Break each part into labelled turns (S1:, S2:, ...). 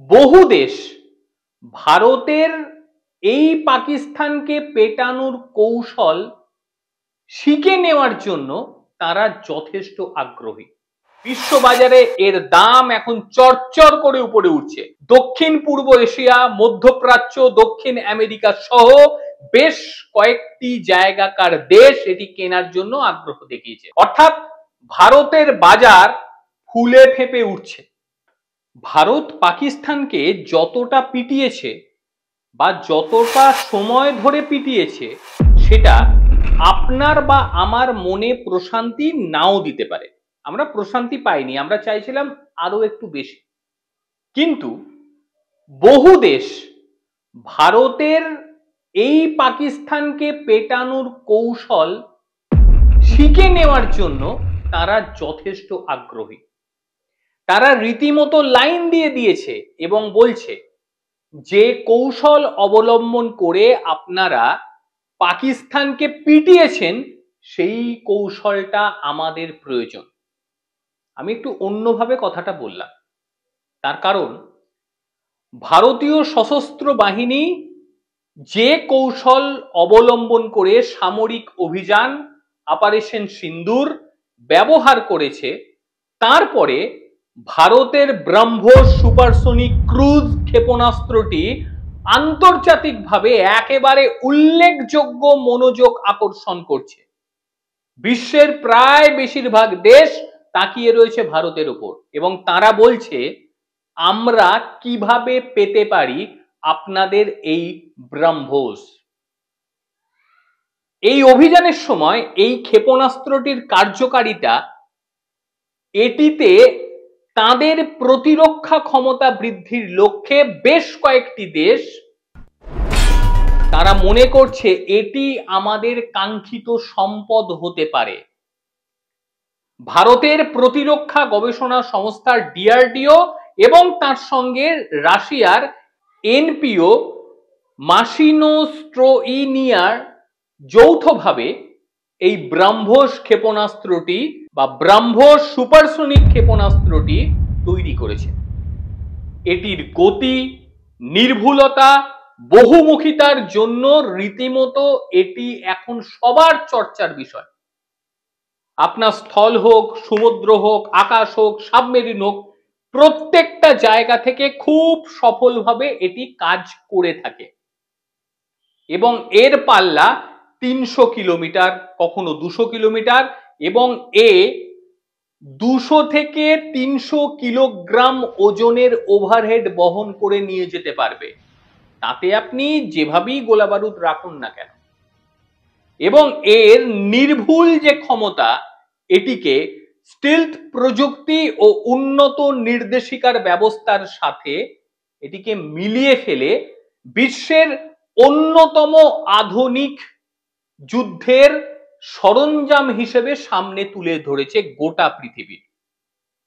S1: বহু দেশ ভারতের এই পাকিস্তানকে পেটানোর কৌশল শিখে নেওয়ার জন্য তারা যথেষ্ট আগ্রহী। বিশ্ববাজারে এর দাম এখন চরচর করে উপরে উঠছে। দক্ষিণ পূর্ব এশিয়া, মধ্যপ্রাচ্য, দক্ষিণ আমেরিকা সহ বেশ কয়েকটি জায়গাকার দেশ এটি কেনার জন্য আগ্রহ দেখিয়েছে। অর্থাৎ ভারতের বাজার ফুলে ফেঁপে উঠছে। ভারত পাকিস্তানকে যতটা পিটিয়েছে বা যতটা সময় ধরে পিটিয়েছে সেটা আপনার বা আমার মনে প্রশান্তি নাও দিতে পারে। আমরা প্রশান্তি পাইনি, আমরা চাইছিলাম আরো একটু বেশি। কিন্তু বহু দেশ ভারতের এই পাকিস্তানকে পেটানোর কৌশল শিখে নেওয়ার জন্য তারা যথেষ্ট আগ্রহী। তারা রীতিমতো লাইন দিয়ে দিয়েছে এবং বলছে যে কৌশল অবলম্বন করে আপনারা পাকিস্তানকে পিটিয়েছেন সেই কৌশলটা আমাদের প্রয়োজন। আমি একটু অন্যভাবে কথাটা বললাম, তার কারণ ভারতীয় সশস্ত্র বাহিনী যে কৌশল অবলম্বন করে সামরিক অভিযান অপারেশন সিন্দুর ব্যবহার করেছে, তারপরে ভারতের ব্রহ্মোস সুপারসনিক ক্রুজ ক্ষেপণাস্ত্রটি আন্তর্জাতিকভাবে একেবারে উল্লেখযোগ্য মনোযোগ আকর্ষণ করছে। বিশ্বের প্রায় বেশিরভাগ দেশ তাকিয়ে রয়েছে ভারতের উপর এবং তারা বলছে আমরা কিভাবে পেতে পারি আপনাদের এই ব্রহ্মোস। এই অভিযানের সময় এই ক্ষেপণাস্ত্রটির কার্যকারিতা, এটিতে তাদের প্রতিরক্ষা ক্ষমতা বৃদ্ধির লক্ষ্যে বেশ কয়েকটি দেশ তারা মনে করছে এটি আমাদের কাঙ্ক্ষিত সম্পদ হতে পারে। ভারতের প্রতিরক্ষা গবেষণা সংস্থার ডিআরডিও এবং তার সঙ্গে রাশিয়ার এনপিও মাসিনোস্ট্রোইনিয়ার যৌথভাবে এই ব্রহ্মোস ক্ষেপণাস্ত্রটি বা ব্রহ্মোস সুপারসনিক ক্ষেপণাস্ত্রটি তৈরি করেছে। এটির গতি, নির্ভুলতা, বহুমুখিতার জন্য রীতিমতো এটি এখন সবার চর্চার বিষয়। আপনার স্থল হোক, সমুদ্র হোক, আকাশ হোক, সাবমেরিন হোক, প্রত্যেকটা জায়গা থেকে খুব সফলভাবে এটি কাজ করে থাকে এবং এর পাল্লা 300 কিলোমিটার, কখনো 200 কিলোমিটার এবং এ 200 থেকে 300 কিলোগ্রাম ওজনের ওভারহেড বহন করে নিয়ে যেতে পারবে। তাতে আপনি যেভাবেই গোলা বারুদ রাখুন না কেন। এবং এর নির্ভুল যে ক্ষমতা, এটিকে স্টিলথ প্রযুক্তি ও উন্নত নির্দেশিকার ব্যবস্থার সাথে এটিকে মিলিয়ে ফেলে বিশ্বের অন্যতম আধুনিক যুদ্ধের সরঞ্জাম হিসেবে সামনে তুলে ধরেছে গোটা পৃথিবীর।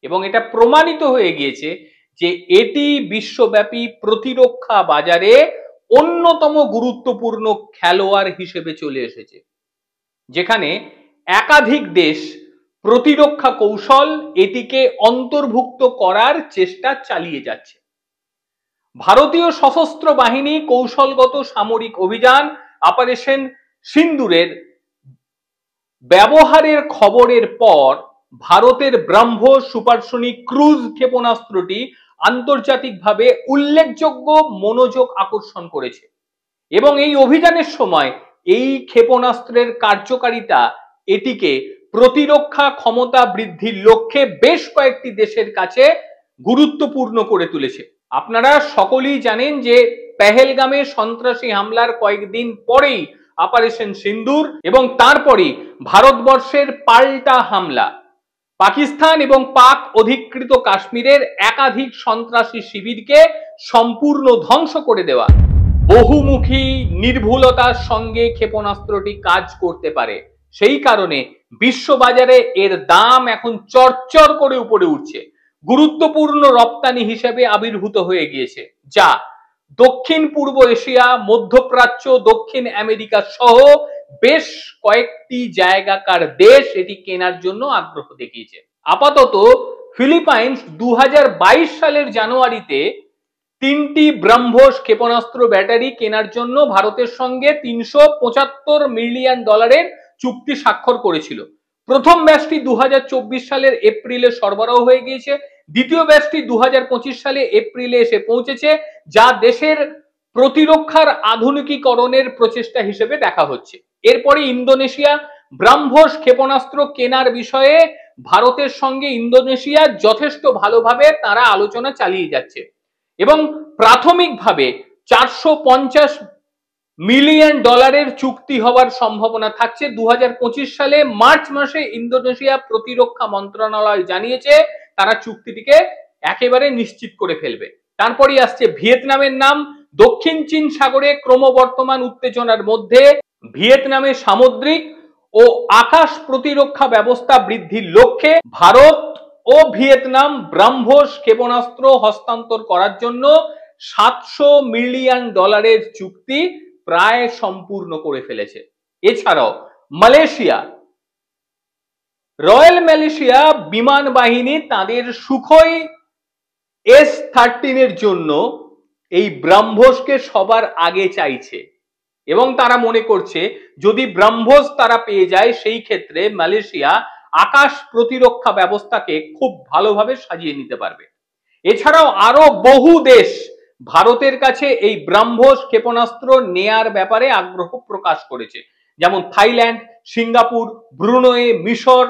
S1: এবং এটা প্রমাণিত হয়ে গিয়েছে যে এটি বিশ্বব্যাপী প্রতিরক্ষা বাজারে অন্যতম গুরুত্বপূর্ণ খেলোয়াড় হিসেবে চলে এসেছে, যেখানে একাধিক দেশ প্রতিরক্ষা কৌশল এটিকে অন্তর্ভুক্ত করার চেষ্টা চালিয়ে যাচ্ছে। ভারতীয় সশস্ত্র বাহিনী কৌশলগত সামরিক অভিযান অপারেশন সিন্দুরের ব্যবহারের খবরের পর ভারতের ব্রহ্মোস সুপারসনিক ক্রুজ ক্ষেপণাস্ত্রটি আন্তর্জাতিকভাবে উল্লেখযোগ্য মনোযোগ আকর্ষণ করেছে এবং এই অভিযানের সময় এই ক্ষেপণাস্ত্রের কার্যকারিতা এটিকে প্রতিরক্ষা ক্ষমতা বৃদ্ধির লক্ষ্যে বেশ কয়েকটি দেশের কাছে গুরুত্বপূর্ণ করে তুলেছে। আপনারা সকলেই জানেন যে পেহেলগামে সন্ত্রাসী হামলার কয়েকদিন পরেই অপারেশন সিন্দুর এবং তারপরে ভারতবর্ষের পাল্টা হামলা, পাকিস্তান এবং পাক অধিকৃত কাশ্মীরের একাধিক সন্ত্রাসী শিবিরকে সম্পূর্ণ ধ্বংস করে দেওয়া। বহুমুখী নির্ভুলতার সঙ্গে ক্ষেপণাস্ত্রটি কাজ করতে পারে, সেই কারণে বিশ্ববাজারে এর দাম এখন চরচর করে উপরে উঠছে। গুরুত্বপূর্ণ রপ্তানি হিসেবে আবির্ভূত হয়ে গিয়েছে, যা দক্ষিণ পূর্ব এশিয়া, মধ্যপ্রাচ্য, দক্ষিণ আমেরিকা সহ বেশ কয়েকটি জায়গাকার দেশ এটি কেনার জন্য আগ্রহ দেখিয়েছে। আপাতত ফিলিপাইন্স 2022 সালের জানুয়ারিতে 3টি ব্রহ্মোস ক্ষেপণাস্ত্র ব্যাটারি কেনার জন্য ভারতের সঙ্গে $375 মিলিয়ন চুক্তি স্বাক্ষর করেছিল। প্রথম ব্যাচটি 2024 সালের এপ্রিলে সরবরাহ হয়ে গিয়েছে, দ্বিতীয় ব্যাচটি 2025 সালে এপ্রিলে এসে পৌঁছেছে, যা দেশের প্রতিরক্ষার আধুনিকীকরণের প্রচেষ্টা হিসেবে দেখা হচ্ছে। এরপরে ইন্দোনেশিয়া ব্রহ্মোস ক্ষেপণাস্ত্র কেনার বিষয়ে ভারতের সঙ্গে ইন্দোনেশিয়া যথেষ্ট ভালোভাবে তারা আলোচনা চালিয়ে যাচ্ছে এবং প্রাথমিকভাবে $450 মিলিয়ন চুক্তি হওয়ার সম্ভাবনা থাকছে। 2025 সালে মার্চ মাসে ইন্দোনেশিয়া প্রতিরক্ষা মন্ত্রণালয় জানিয়েছে তারা চুক্তিটিকে একেবারে নিশ্চিত করে ফেলবে। তারপরই আসছে ভিয়েতনামের নাম। দক্ষিণ চীন সাগরে ক্রমবর্ধমান উত্তেজনার মধ্যে ভিয়েতনামে সামুদ্রিক ও আকাশ প্রতিরক্ষা ব্যবস্থা বৃদ্ধির লক্ষ্যে ভারত ও ভিয়েতনাম ব্রহ্মোস ক্ষেপণাস্ত্র হস্তান্তর করার জন্য $700 মিলিয়ন চুক্তি প্রায় সম্পূর্ণ করে ফেলেছে। এছাড়াও মালয়েশিয়া, রয়্যাল মালয়েশিয়া বিমান বাহিনী তাদের সুখোই S-13 এর জন্য এই ব্রহ্মোসকে সবার আগে চাইছে এবং তারা মনে করছে যদি ব্রহ্মোস তারা পেয়ে যায় সেই ক্ষেত্রে মালয়েশিয়া আকাশ প্রতিরক্ষা ব্যবস্থাকে খুব ভালোভাবে সাজিয়ে নিতে পারবে। এছাড়াও আরো বহু দেশ ভারতের কাছে এই ব্রহ্মোস ক্ষেপণাস্ত্র নেয়ার ব্যাপারে আগ্রহ প্রকাশ করেছে, যেমন থাইল্যান্ড, সিঙ্গাপুর, ব্রুনেই, মিশর,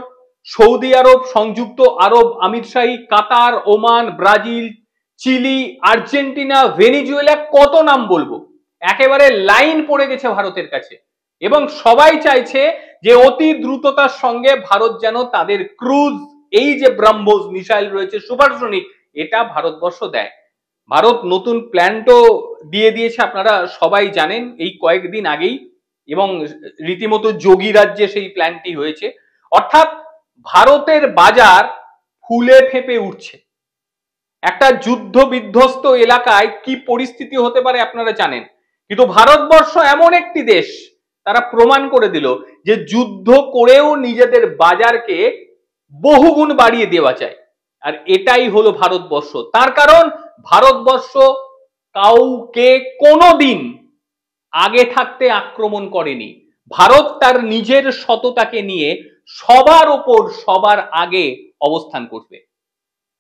S1: সৌদি আরব, সংযুক্ত আরব আমিরশাহী, Qatar, Oman, Brazil, Chile, Argentina, Venezuela, কত নাম বলবো, একেবারে লাইন পড়ে গেছে ভারতের কাছে এবং সবাই চাইছে যে অতি দ্রুততার সঙ্গে ভারত যেন তাদের ক্রুজ এই যে ব্রহ্মোস মিসাইল রয়েছে সুপারসনিক, এটা ভারতবর্ষ দেয়। ভারত নতুন প্ল্যানও দিয়ে দিয়েছে, আপনারা সবাই জানেন এই কয়েকদিন আগেই, এবং রীতিমতো যোগী রাজ্যে সেই প্ল্যানটি হয়েছে। অর্থাৎ ভারতের বাজার ফুলে ফেঁপে উঠছে। একটা যুদ্ধ বিধ্বস্ত এলাকায় কি পরিস্থিতি হতে পারে আপনারা জানেন, কিন্তু ভারতবর্ষ এমন একটি দেশ তারা প্রমাণ করে দিল যে যুদ্ধ করেও নিজেদের বাজারকে বহুগুণ বাড়িয়ে দেওয়া যায়। আর এটাই হলো ভারতবর্ষ। তার কারণ ভারতবর্ষ কাউকে কোনোদিন আগে থাকতে আক্রমণ করেনি। ভারত তার নিজের সততাকে নিয়ে সবার ওপর সবার আগে অবস্থান করবে,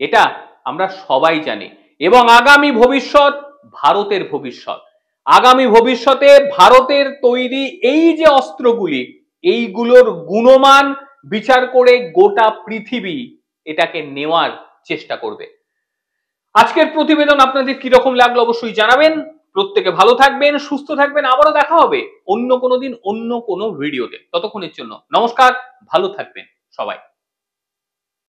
S1: এটা আমরা সবাই জানি। এবং আগামী ভবিষ্যৎ ভারতের ভবিষ্যৎ। আগামী ভবিষ্যতে ভারতের তৈরি এই যে অস্ত্রগুলি, এইগুলোর গুণমান বিচার করে গোটা পৃথিবী এটাকে নেওয়ার চেষ্টা করবে। আজকের প্রতিবেদন আপনাদের কিরকম লাগলো অবশ্যই জানাবেন। প্রত্যেকে ভালো থাকবেন, সুস্থ থাকবেন। আবারও দেখা হবে অন্য কোনো দিন অন্য কোনো ভিডিওতে। ততক্ষণের জন্য নমস্কার, ভালো থাকবেন সবাই।